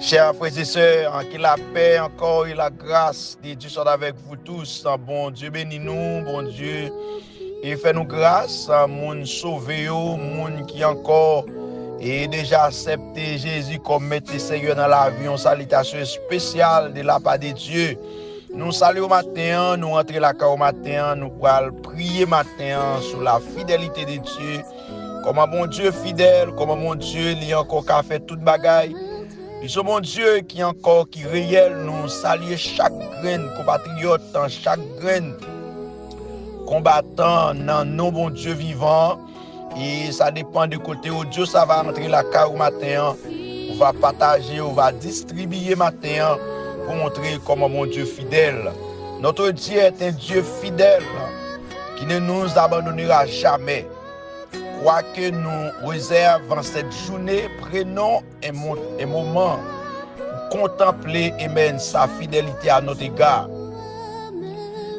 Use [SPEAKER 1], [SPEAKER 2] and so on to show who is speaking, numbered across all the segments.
[SPEAKER 1] Chers frères et sœurs, que la paix encore et la grâce de Dieu soient avec vous tous. Bon Dieu bénis nous, bon Dieu, et fait nous grâce, moun sauvé, moun qui encore et déjà accepté Jésus comme maître et Seigneur dans la vie. Une salutation spéciale de la part de Dieu. Nous saluons au matin, nous rentrons la au matin, nous pourrons prier matin sur la fidélité de Dieu. Comment mon Dieu fidèle, comment mon Dieu il a encore qu'à faire toute bagaille. Ils sont mon Dieu qui encore qui réel nous saluer chaque graine compatriote, chaque graine combattant dans nos bon Dieu vivant. Et ça dépend de côté où Dieu ça va rentrer la car au matin. On va partager, on va distribuer matin pour montrer comment mon Dieu fidèle. Notre Dieu est un Dieu fidèle qui ne nous abandonnera jamais. Quoi que nous réservons cette journée, prenons un moment pour contempler et mettre sa fidélité à notre égard.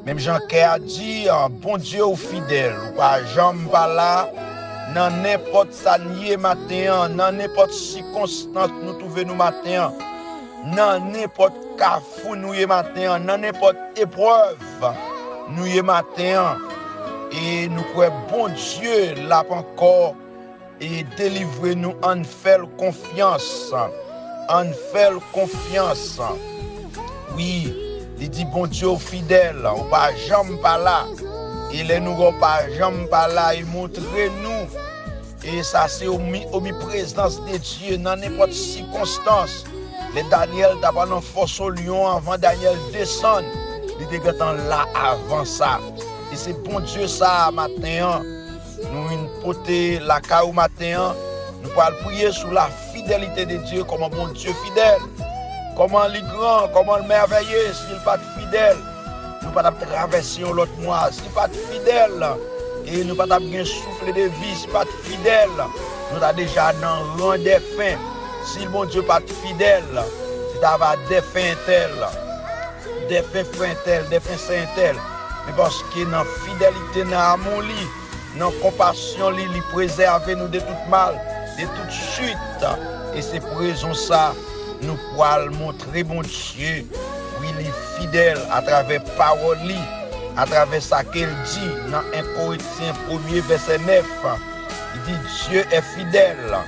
[SPEAKER 1] Même Jean-Pierre a dit, bon Dieu ou fidèle, ou pas jamais pas là, dans n'importe sanier matin, dans n'importe circonstance nous trouvons nous matin, dans n'importe cafou nous y matin, dans n'importe épreuve nous y matin. Et nous croyons, bon Dieu, là encore, et délivrer nous en fait confiance. En fait confiance. Oui, il dit, bon Dieu, fidèle, on va jamais pas là. Il est nous pas jamais pas là, et montrez-nous. Et ça, c'est omniprésence de Dieu dans n'importe circonstance. Les Daniel, d'abord, dans force au lion, avant Daniel descend. Il était là avant ça. Et c'est bon Dieu ça matin, nous une poté la caou matin, nous allons prier sur la fidélité de Dieu, comme un bon Dieu fidèle, comment il est grand, comment il est merveilleux, s'il n'est pas fidèle, nous ne pouvons pas traverser l'autre mois, s'il n'est pas fidèle, et nous ne pouvons pas bien souffler de vie, s'il n'est pas fidèle, nous sommes déjà dans le rang des fins, si le bon Dieu n'est pas fidèle, c'est d'avoir des fins telles, des fins frères telles, des fins saints telles. Mais parce que dans la fidélité, dans l'amour, dans la compassion, il préserve nous de tout mal, de toute chute. Et c'est pour raison ça, nous pouvons montrer mon Dieu, oui, il est fidèle à travers parole, à travers ça qu'il dit dans 1 Corinthiens 1er verset 9. Il dit Dieu est fidèle,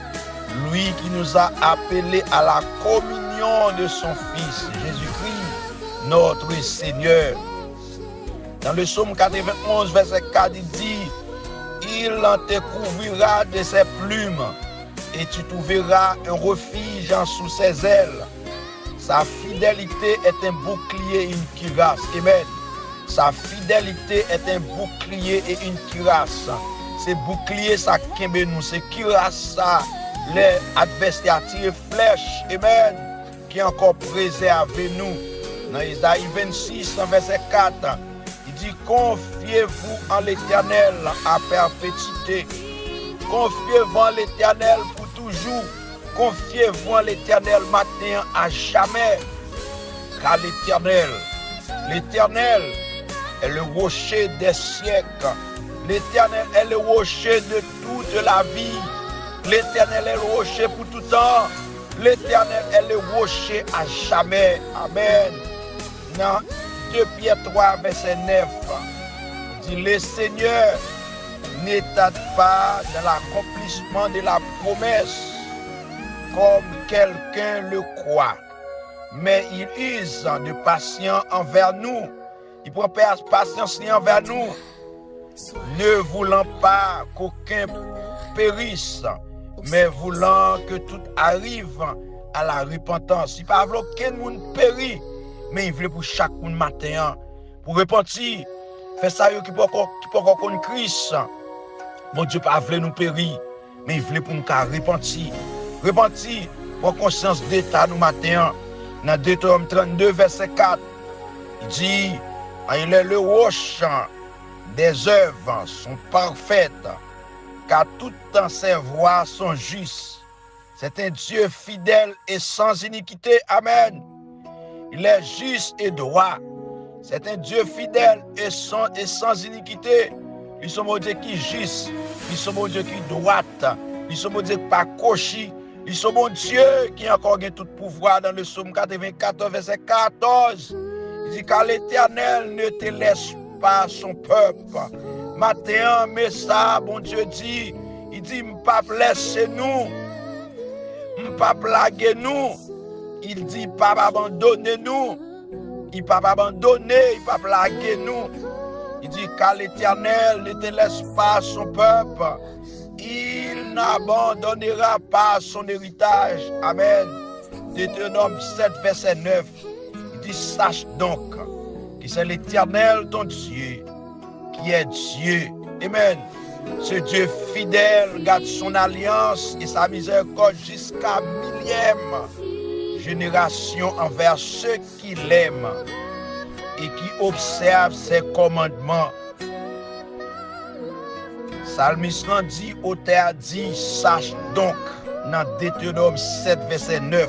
[SPEAKER 1] lui qui nous a appelés à la communion de son Fils, Jésus-Christ, notre Seigneur. Dans le psaume 91, verset 4, il dit, il te couvrira de ses plumes et tu trouveras un refuge sous ses ailes. Sa fidélité est un bouclier et une cuirasse. Amen. Sa fidélité est un bouclier et une cuirasse. C'est bouclier, ça kembe nous. C'est cuirasse, ça, les adversaires tirent flèches. Amen. Qui est encore préserve nous. Dans Isaïe 26, verset 4, il dit, confiez-vous en l'Éternel à perpétuité. Confiez-vous en l'Éternel pour toujours. Confiez-vous en l'Éternel matin à jamais. Car l'Éternel est le rocher des siècles. L'Éternel est le rocher de toute la vie. L'Éternel est le rocher pour tout temps. L'Éternel est le rocher à jamais. Amen. Dans 2 Pierre 3, verset 9, dit le Seigneur ne tarde pas dans l'accomplissement de la promesse, comme quelqu'un le croit, mais il use de patience envers nous. Il prend patience envers nous, ne voulant pas qu'aucun périsse, mais voulant que tout arrive à la repentance. Il ne veut aucun monde périt, mais il veut pour chaque monde matin, pour repentir, faire ça qui peut encore connaître Christ. Mon Dieu pas voulu nous périr, mais il voulait pour nous repentir. Repentir, pour conscience d'état nous matin. Dans Deutéronome 32, verset 4, il dit, il est le rocher des œuvres sont parfaites, car tout dans ses voies sont justes. C'est un Dieu fidèle et sans iniquité. Amen. Il est juste et droit. C'est un Dieu fidèle et sans iniquité. Ils sont mon Dieu qui est juste. Ils sont mon Dieu qui est droit. Ils sont mon Dieu qui n'est pas cochi. Ils sont mon Dieu qui a encore tout pouvoir dans le psaume 94, verset 14. Il dit car l'Éternel ne te laisse pas son peuple. Matin, mais ça, bon Dieu dit, il dit, m'pas laisser nous, m'pas blaguer nous. Il dit, pas abandonner nous. Il pas abandonner, il pas blaguer nous. Il dit car l'Éternel ne te laisse pas son peuple. Il n'abandonnera pas son héritage. Amen. Deutéronome 7, verset 9. Il dit, sache donc que c'est l'Éternel ton Dieu qui est Dieu. Amen. Ce Dieu fidèle garde son alliance et sa miséricorde jusqu'à millième génération envers ceux qui l'aiment et qui observent ses commandements. Psalmiste dit, auteur dit, sache donc, dans Deutéronome 7, verset 9,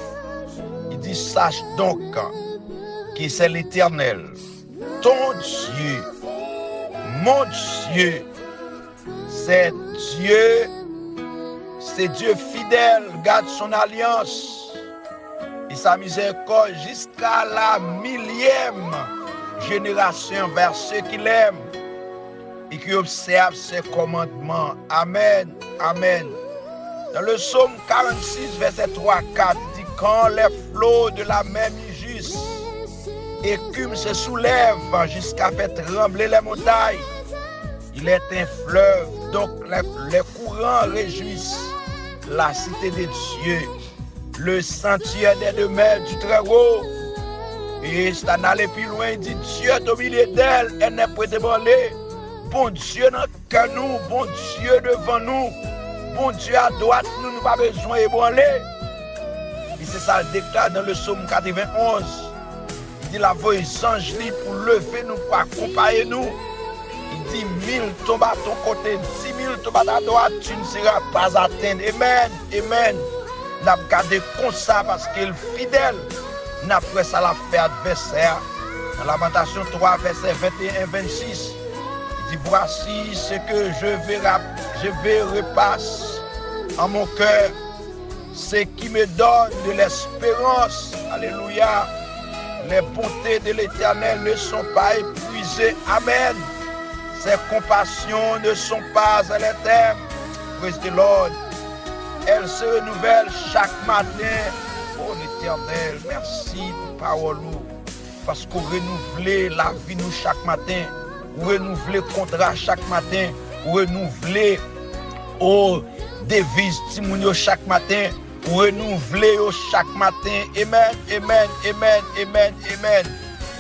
[SPEAKER 1] il dit, sache donc que c'est l'Éternel, ton Dieu, mon Dieu, c'est Dieu fidèle, garde son alliance et sa miséricorde jusqu'à la millième génération vers ceux qui l'aiment et qui observent ses commandements. Amen. Amen. Dans le psaume 46, verset 3-4, dit quand les flots de la mer mi-juste écume se soulève jusqu'à faire trembler les montagnes. Il est un fleuve, donc les courants réjouissent la cité des dieux, le sentier des demeures du Très-Haut. Et c'est en aller plus loin, il dit Dieu est au milieu d'elle, elle n'est pas ébranlée. Bon Dieu dans que nous, bon Dieu devant nous, bon Dieu à droite, nous n'avons pas besoin d'ébranler. Et c'est ça le déclare dans le psaume 91. Il dit la voix des anges pour lever nous, pour accompagner nous. Il dit 1000 tombent à ton côté, 10 000 tombent à ta droite, tu ne seras pas atteint. Amen, amen. Nous avons gardé comme ça parce qu'il est fidèle. Nous avons fait ça la fait adversaire. Dans Lamentation 3, verset 21-26, il dit voici ce que je vais repasser en mon cœur, ce qui me donne de l'espérance. Alléluia. Les bontés de l'Éternel ne sont pas épuisées. Amen. Ses compassions ne sont pas à l'éternel. Praise the Lord. Elles se renouvellent chaque matin. Oh l'Éternel, merci pour parole parce qu'on renouvelle la vie nous chaque matin. On renouvelle le contrat chaque matin. On renouvelle devise timounio chaque matin. On renouvelle chaque matin. Amen, amen, amen, amen, amen.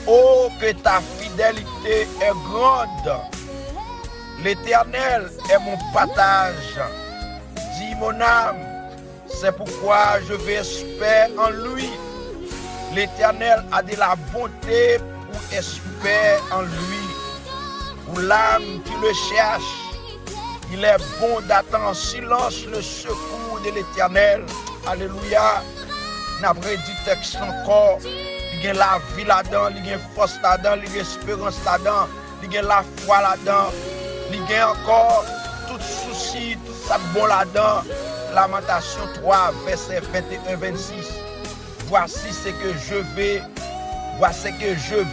[SPEAKER 1] Oh, que ta fidélité est grande. L'Éternel est mon partage. Dis mon âme, c'est pourquoi je vais espérer en lui. L'Éternel a de la bonté pour espérer en lui. Pour l'âme qui le cherche, il est bon d'attendre en silence le secours de l'Éternel. Alléluia. N'a pas dit texte encore. Il y a la vie là-dedans, il y a force là-dedans, il y a espérance là-dedans, il y a la foi là-dedans. Il y a encore tout souci, tout ça bon là-dedans. Lamentation 3, verset 21-26. Voici ce que je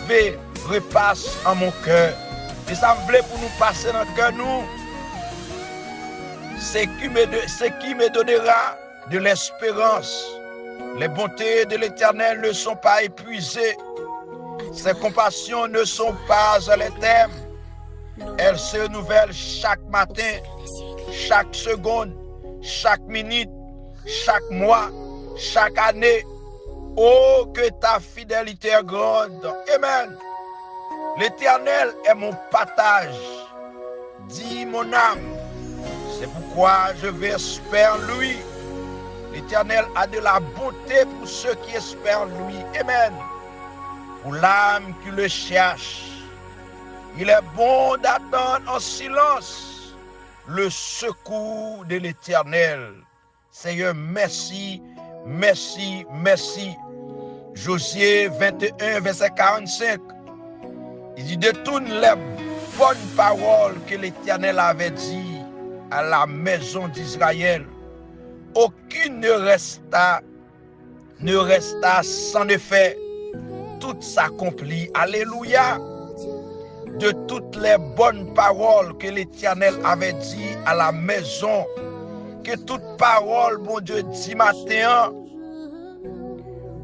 [SPEAKER 1] vais repasse en mon cœur. Et ça me plaît pour nous passer dans le cœur, nous. Ce qui me donnera de l'espérance. Les bontés de l'Éternel ne sont pas épuisées. Ses compassions ne sont pas à l'éternel. Elles se renouvellent chaque matin, chaque seconde, chaque minute, chaque mois, chaque année. Oh, que ta fidélité est grande. Amen. L'Éternel est mon partage, dit mon âme. C'est pourquoi je vais espérer en lui. L'Éternel a de la bonté pour ceux qui espèrent en lui. Amen. Pour l'âme qui le cherche, il est bon d'attendre en silence le secours de l'Éternel. Seigneur, merci, merci, merci. Josué 21, verset 45. Il dit, détourne les bonnes paroles que l'Éternel avait dit à la maison d'Israël. Aucune ne resta sans effet. Tout s'accomplit. Alléluia. De toutes les bonnes paroles que l'Éternel avait dit à la maison, que toute parole, bon Dieu, dit matin,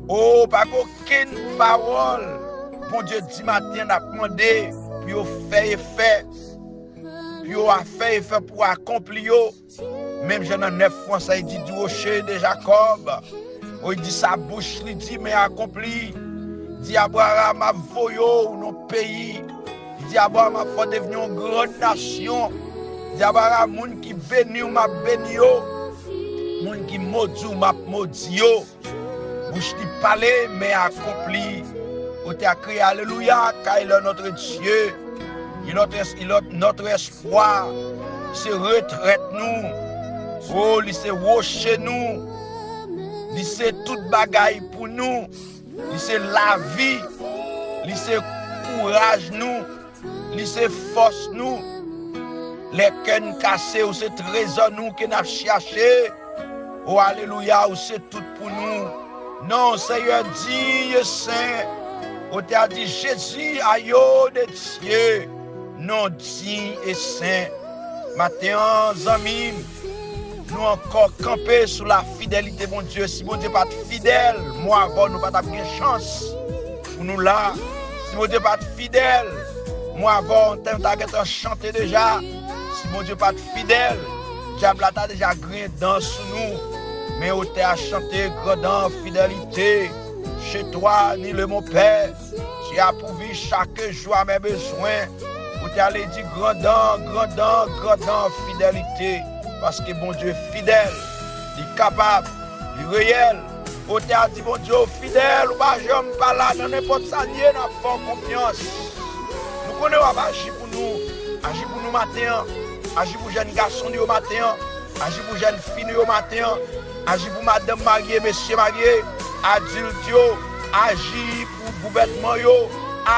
[SPEAKER 1] oh, pas qu'aucune parole, bon Dieu, dit matin, n'a demandé, puis on fait effet, puis on a fait effet pour accomplir. Même Jean 9 fois, ça il dit du rocher de Jacob, il dit sa bouche, il dit, mais accompli. Il dit Abraham a voyé dans le pays. Il dit Abraham a fait devenir une grande nation. Il dit Abraham, moun qui béni ou m'a béni, moun qui maudit ou m'a maudit. Bouche qui parle, mais accompli. On t'a crié Alléluia, car il est notre Dieu. Il est notre espoir. C'est retraite nous. Oh, il c'est rocher nous. Il c'est toute bagaille pour nous. Il c'est la vie. Il c'est courage nous. Il c'est force nous. Les cœurs cassés, ou c'est trésor nous qui n'a cherché. Oh, alléluia, ou c'est tout pour nous. Non, Seigneur, digne saint. On t'a dit Jésus, aïe de Dieu. Non, digne et saint. Matin, amis, nous encore camper sous la fidélité, mon Dieu. Si mon Dieu pas fidèle, moi avant nous pas de chance pour nous là. Si mon Dieu pas fidèle, moi avant on t'a chanté déjà. Si mon Dieu pas fidèle, diable a déjà gagné dans sous nous. Mais on t'a chanté grandant fidélité. Chez toi, ni le mon Père, tu as pourvu chaque jour à mes besoins. On t'a dit grandant fidélité. Parce que bon Dieu est fidèle, il est capable, il est réel. On t'a dit bon Dieu fidèle, ou pas jamais pas là, dans n'importe ça, nous avons confiance. Nous connaissons agir pour nous matin, agir pour jeunes garçons au matin, agir pour jeunes filles au matin, agir pour madame mariée, monsieur marié, adulte, agir pour gouvernement,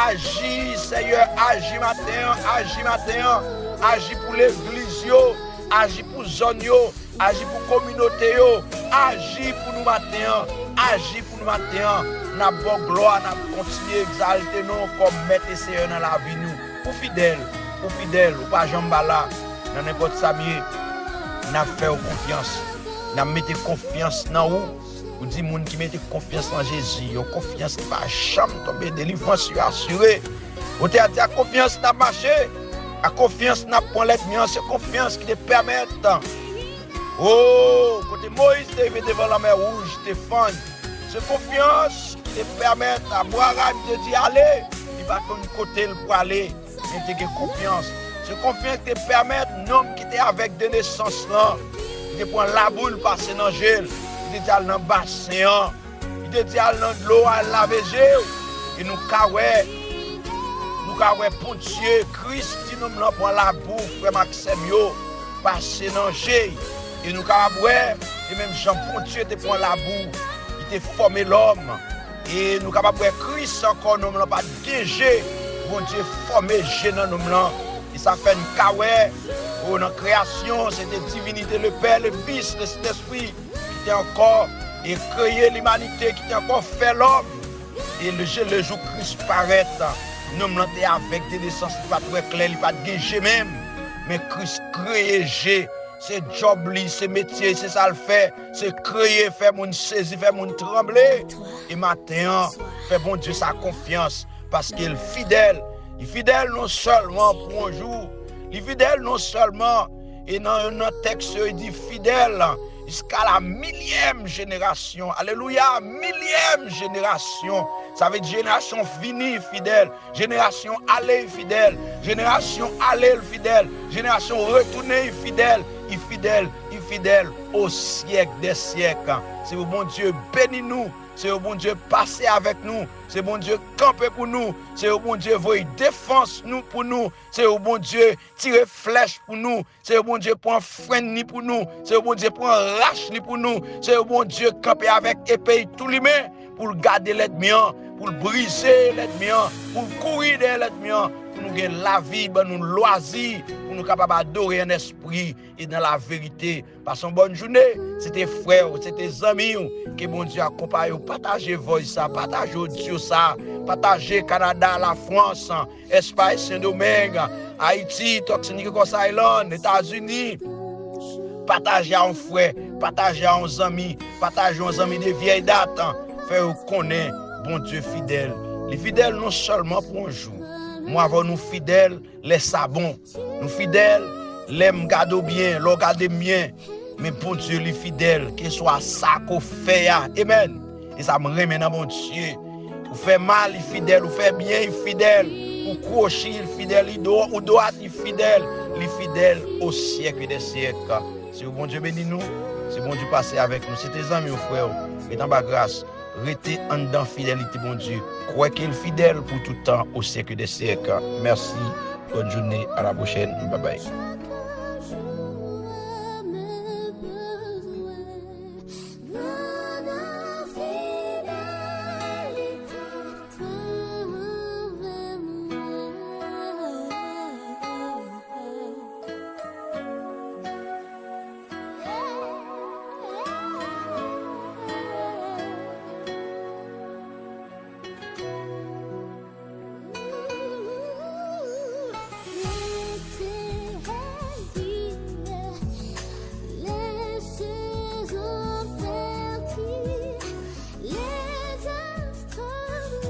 [SPEAKER 1] agir Seigneur, agir matin, agir pour l'église. Agis pour zone yo, agis pour communauté yo, agis pour nous matin, n'a bon gloire, n'a continuer exalter nous comme maître et Seigneur dans la vie nous. Pour fidèle, ou pas jambala, dans n'importe ça mieux, n'a fait confiance, n'a mettez confiance dans ou dit moun qui mettez confiance en Jésus, yo confiance qui va jamais tomber, délivrance assurée. Ou t'as dit confiance n'a marché. La confiance n'a pas l'ennemi, c'est confiance qui te permet. Oh, quand Moïse est devant la mer rouge, Stéphane, c'est confiance qui te permet à Abraham de dire allez, il va ton côté pour aller, mais tu as confiance. C'est confiance qui te permet un homme qui était avec de naissance là, il te prend la boule passer dans le gel, il te dit aller dans le bassin, il te dit aller dans l'eau à laver et nous kawè. Pour Dieu, Christ nous prend la boue, frère Maxime, passer dans le jet. Et nous avons et même Jean pour Dieu te prend la boue, il te formé l'homme. Et nous avons Christ encore, nous n'avons pas de Dieu, bon Dieu formé G dans nous. Et ça fait une kawè, Pour notre création, c'était divinité, le Père, le Fils, le Saint-Esprit, qui était encore et créé l'humanité, qui était encore fait l'homme. Et le jour Christ paraît, nous sommes avec des naissances, pas très clair, pas de guéché même. Mais Christ créé, c'est job, c'est métier, c'est ça le fait. C'est créer, faire mon saisir, faire mon trembler. Et maintenant, fait bon Dieu sa confiance parce qu'il est fidèle. Il est fidèle non seulement pour un jour, il est fidèle non seulement, et dans notre texte, il dit fidèle jusqu'à la 1000e génération. Alléluia, 1000e génération. Ça veut dire génération finie fidèle, génération aller fidèle, génération aller fidèle, génération retourner fidèle, fidèle au siècle des siècles. C'est au bon Dieu bénis nous, c'est au bon Dieu passer avec nous, c'est au bon Dieu camper pour nous, c'est au bon Dieu voyer défense nous pour nous, c'est au bon Dieu tirer flèche pour nous, c'est au bon Dieu prendre frein ni pour nous, c'est au bon Dieu prendre rache ni pour nous, c'est au bon Dieu camper avec épée tout les mains pour garder l'ennemi, pour briser l'ennemi, pour courir derrière l'ennemi, pour nous gagner la vie, nous loisir, pour nous capables d'adorer en esprit et dans la vérité. Passons une bonne journée. C'était frères, c'était amis que bon Dieu accompagne. Partagez voice ça, partagez audio ça, partagez Canada, la France, Espagne, Saint-Domingue, Haïti, Toxique, Island, États-Unis. Partagez à un frère, partagez à un ami, partagez à un ami de vieille date. Faire connaître bon Dieu fidèle. Les fidèles non seulement pour un jour. Moi avant nous fidèles, les savons. Nous fidèles, les m'gado bien, l'on garde bien. Mais pour Dieu les fidèles, qu'il soit ça qu'on fait. Amen. Et ça me remet dans mon Dieu. Vous faites mal, les fidèles, vous faites bien, les fidèles. Vous crochez, les fidèles, vous doit les fidèles au siècle des siècles. Si bon Dieu bénit nous, c'est bon Dieu passer avec nous. C'est tes amis, frères. Et dans ma grâce. Restez en dedans fidélité, mon Dieu. Croyez qu'il est fidèle pour tout temps, au siècle des siècles. Merci. Bonne journée. À la prochaine. Bye bye.